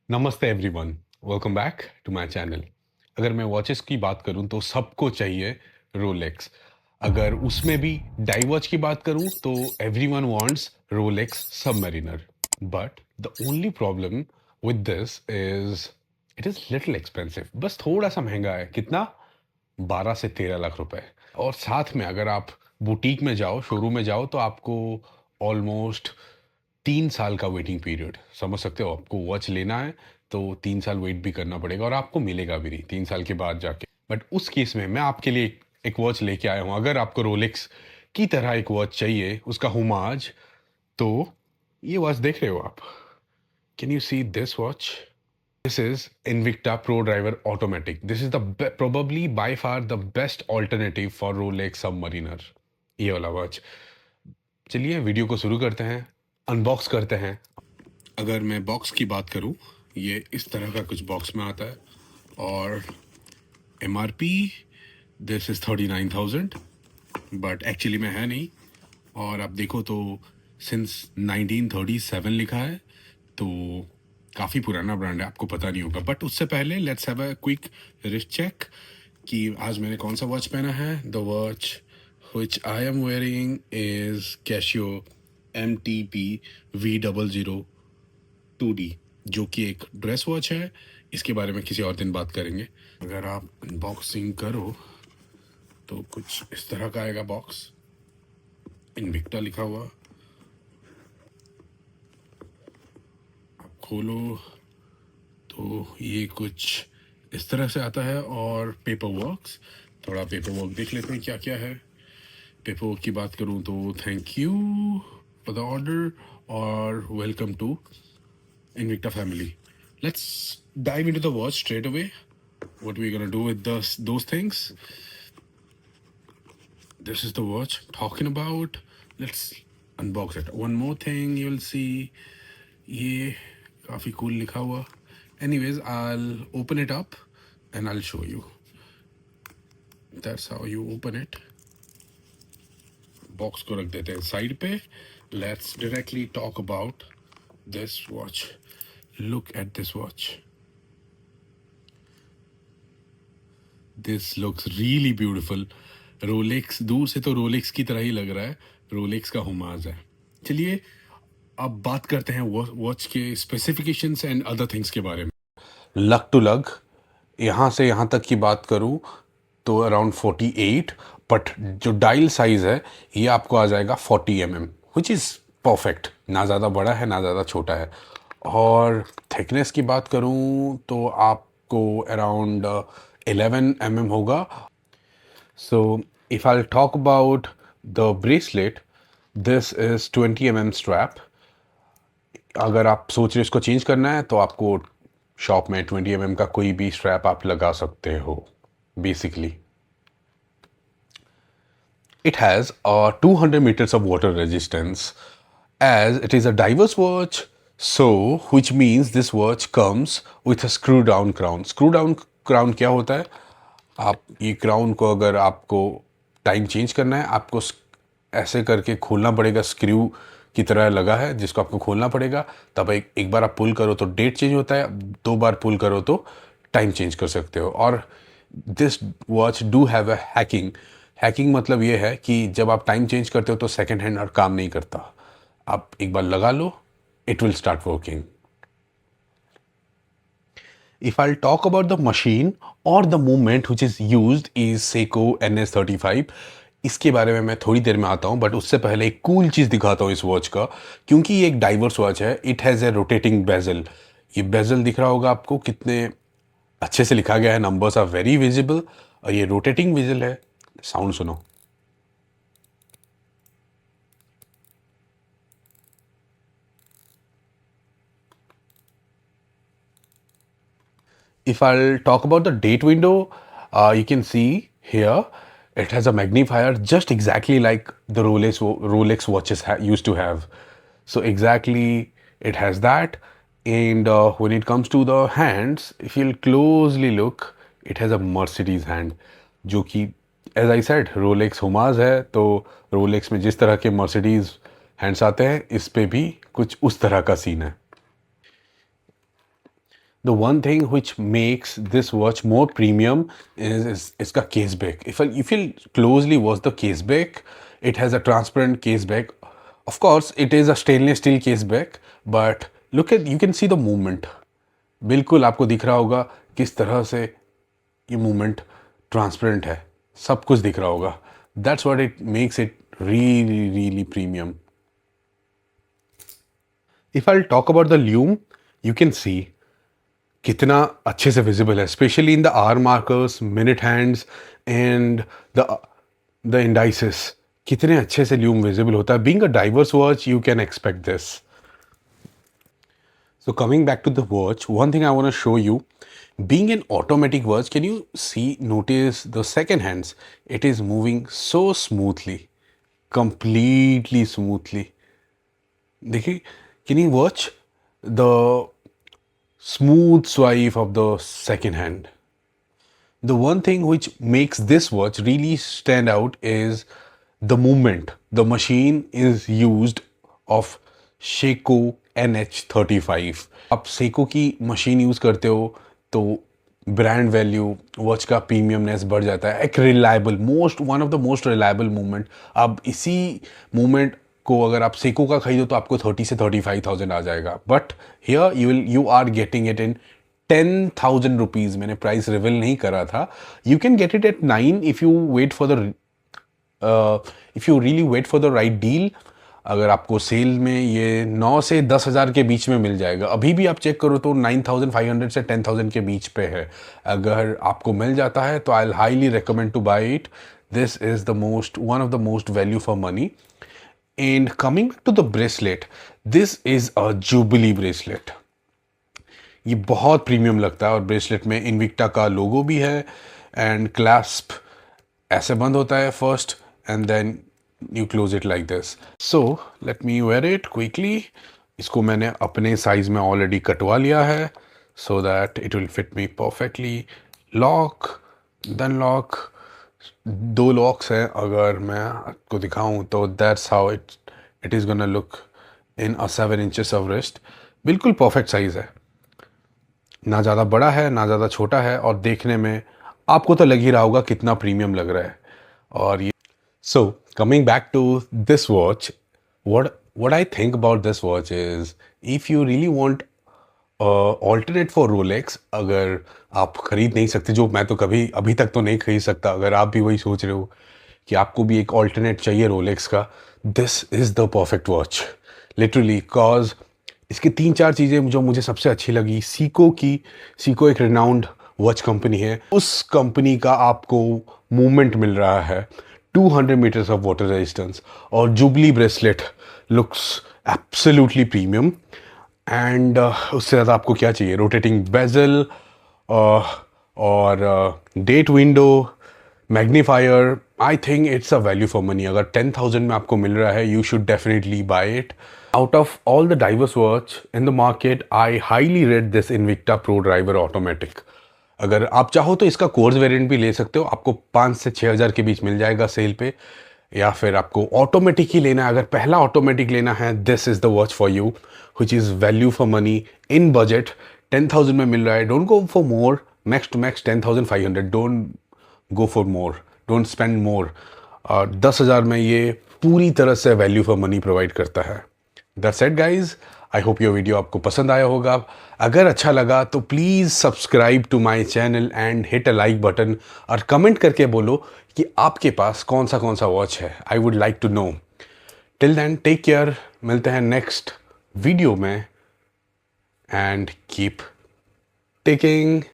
नमस्ते everyone, welcome back to my channel. अगर मैं वॉचेस की बात करूं तो सबको चाहिए रोलेक्स। अगर उसमें भी डाइवॉच की बात करूं तो everyone wants Rolex submariner. But the only problem with this is it is little expensive. बस थोड़ा सा महंगा है। कितना? 12 से 13 लाख रुपए। और साथ में अगर आप बुटीक में जाओ, शोरूम में जाओ, तो आपको ऑलमोस्ट 3 साल का वेटिंग पीरियड, समझ सकते हो। आपको वॉच लेना है तो 3 साल वेट भी करना पड़ेगा और आपको मिलेगा भी नहीं 3 साल के बाद जाके। बट उस केस में मैं आपके लिए एक वॉच लेके आया हूँ। अगर आपको रोलेक्स की तरह एक वॉच चाहिए, उसका हुमाज, तो ये वॉच देख रहे हो आप। Can you see this watch? This is Invicta Pro Driver Automatic. This is the probably by far the best alternative for Rolex Submariner. ये वाला वॉच। चलिए वीडियो को शुरू करते हैं, अनबॉक्स करते हैं। अगर मैं बॉक्स की बात करूं, ये इस तरह का कुछ बॉक्स में आता है और MRP this is 39,000, but actually में है नहीं। और आप देखो तो सिंस 1937 लिखा है, तो काफ़ी पुराना ब्रांड है, आपको पता नहीं होगा। बट उससे पहले let's have a quick wrist check कि आज मैंने कौन सा वॉच पहना है। The watch which I am wearing is Casio MTP V002D, जो कि एक ड्रेस वॉच है। इसके बारे में किसी और दिन बात करेंगे। अगर आप अनबॉक्सिंग करो तो कुछ इस तरह का आएगा बॉक्स, इनविक्टा लिखा हुआ। आप खोलो तो ये कुछ इस तरह से आता है। और पेपर वर्क्स, थोड़ा पेपर वर्क देख लेते हैं क्या क्या है। पेपर वर्क की बात करूं तो thank you for the order और welcome to Invicta family. Let's dive into the watch straight away. What we're gonna do with those things. This is the watch I'm talking about. Let's unbox it. One more thing you'll see. ये काफ़ी cool लिखा हुआ। Anyways, I'll open it up and I'll show you. That's how you open it. Box को रख देते हैं side पे। Let's directly talk about this watch. Look at this watch. This looks really beautiful. Rolex, दूर से तो Rolex की तरह ही लग रहा है, रोलेक्स का हुमाज है। चलिए अब बात करते हैं वॉच के स्पेसिफिकेशंस एंड अदर थिंग्स के बारे में। लग टू लग यहाँ से यहाँ तक की बात करूँ तो अराउंड 48, बट जो डायल साइज़ है ये आपको आ जाएगा 40 mm, विच इज़ परफेक्ट। ना ज़्यादा बड़ा है ना ज़्यादा छोटा है। और थिकनेस की बात करूँ तो आपको अराउंड 11 mm होगा। So if I'll talk about the bracelet, this is 20 mm strap. अगर आप सोच रहे इसको चेंज करना है तो आपको शॉप में 20 mm का कोई भी स्ट्रैप आप लगा सकते हो। Basically it has 200 meters of water resistance, as it is a diverse watch, so which means this watch comes with a screw down crown. Screw down crown क्या होता है? आप ये क्राउन को अगर आपको टाइम चेंज करना है, आपको ऐसे करके खोलना पड़ेगा। स्क्रू की तरह लगा है जिसको आपको खोलना पड़ेगा। तब एक बार आप पुल करो तो डेट चेंज होता है, 2 बार पुल करो तो टाइम चेंज कर सकते हो। और this watch do have a hacking. Hacking मतलब ये है कि जब आप टाइम चेंज करते हो तो सेकेंड हैंड और काम नहीं करता। आप एक बार लगा लो, it will start working. If I'll talk about the machine or the movement which is used is Seiko NS35, इसके बारे में मैं थोड़ी देर में आता हूँ। बट उससे पहले एक कूल चीज़ दिखाता हूँ इस वॉच का, क्योंकि ये एक डाइवर्स वॉच है। It has a rotating bezel. ये बेजल दिख रहा होगा आपको, कितने अच्छे से लिखा गया है, नंबर्स आर वेरी विजिबल। और ये रोटेटिंग बेजल है। साउंड सुनो। If I'll talk about the date window, you can see here it has a magnifier just exactly like the Rolex watches used to have. So exactly it has that. And when it comes to the hands, if you'll closely look, it has a Mercedes hand, जो कि as I said Rolex Humaz है, तो Rolex में जिस तरह के Mercedes hands आते हैं, इस पे भी कुछ उस तरह का सीन है। The one thing which makes this watch more premium is इसका case back. If you closely watch the case back, it has a transparent case back. Of course, it is a stainless steel case back, but look at, you can see the movement. बिल्कुल आपको दिख रहा होगा किस तरह से ये movement transparent है. सब कुछ दिख रहा होगा. That's what it makes it really, really premium. If I'll talk about the lume, you can see कितना अच्छे से visible है, especially in the hour markers, minute hands and the indices. कितने अच्छे से lume visible होता है. Being a diverse watch, you can expect this. So coming back to the watch, one thing I want to show you, being an automatic watch, can you notice the second hands? It is moving so smoothly, completely smoothly. देखिए, can you watch the smooth swipe of the second hand? The one thing which makes this watch really stand out is the movement. The machine is used of Seiko NH35. आप Seiko की machine use करते हो तो brand value, watch का premiumness बढ़ जाता है. एक reliable, one of the most reliable movement. अब इसी मूवमेंट को अगर आप Seiko का खरीदो तो आपको 30 से 35,000 आ जाएगा. But here you are getting it in 10,000 rupees. मैंने प्राइस रिवील नहीं करा था. You can get it at 9 if you wait for the if you really wait for the right deal. अगर आपको सेल में ये 9 से 10,000 के बीच में मिल जाएगा. अभी भी आप चेक करो तो 9,500 से 10,000 के बीच पे है. अगर आपको मिल जाता है तो I highly recommend to buy it. This is one of the most value for money. And coming back to the bracelet, this is a jubilee bracelet. ये बहुत प्रीमियम लगता है और ब्रेसलेट में इनविक्टा का लोगो भी है एंड क्लैस्प ऐसे बंद होता है first and then you close it like this. So let me wear it quickly. इसको मैंने अपने साइज में ऑलरेडी कटवा लिया है so that it will fit me perfectly. Lock, then lock. 2 locks हैं. अगर मैं आपको दिखाऊं तो that's how it is gonna look in a 7 inches of wrist. बिल्कुल परफेक्ट साइज है. ना ज़्यादा बड़ा है ना ज़्यादा छोटा है और देखने में आपको तो लग ही रहा होगा कितना प्रीमियम लग रहा है. और ये So coming back to this watch, what I think about this watch is if you really want alternate for Rolex, अगर आप खरीद नहीं सकते, जो मैं तो कभी अभी तक तो नहीं खरीद सकता, अगर आप भी वही सोच रहे हो कि आपको भी एक alternate चाहिए Rolex का, this is the perfect watch. Literally, cause इसकी 3-4 चीज़ें जो मुझे सबसे अच्छी लगी. सीको एक renowned वॉच कंपनी है. उस कंपनी का आपको मूवमेंट मिल रहा है. 200 meters of water resistance और jubilee bracelet looks absolutely premium. And उससे ज़्यादा आपको क्या चाहिए? रोटेटिंग बेजल और date window, magnifier. I think it's a value for money. अगर 10,000 में आपको मिल रहा है, you should definitely buy it. Out of all the divers watch in the market, I highly rate this Invicta pro driver automatic. अगर आप चाहो तो इसका कोर्स वेरिएंट भी ले सकते हो. आपको 5 से 6,000 के बीच मिल जाएगा सेल पे. या फिर आपको ऑटोमेटिक ही लेना है, अगर पहला ऑटोमेटिक लेना है, this is the watch for you which is value for money in budget. 10,000 में मिल रहा है. Don't go for more. Max to max 10,500. Don't go for more. Don't spend more. 10,000 में ये पूरी तरह से वैल्यू फॉर मनी प्रोवाइड करता है. That's it guys. I hope ये वीडियो आपको पसंद आया होगा. अगर अच्छा लगा तो please subscribe to my channel and hit a like button और कमेंट करके बोलो कि आपके पास कौन सा वॉच है. I would like to know. Till then take care. मिलते हैं नेक्स्ट वीडियो में एंड कीप टेकिंग.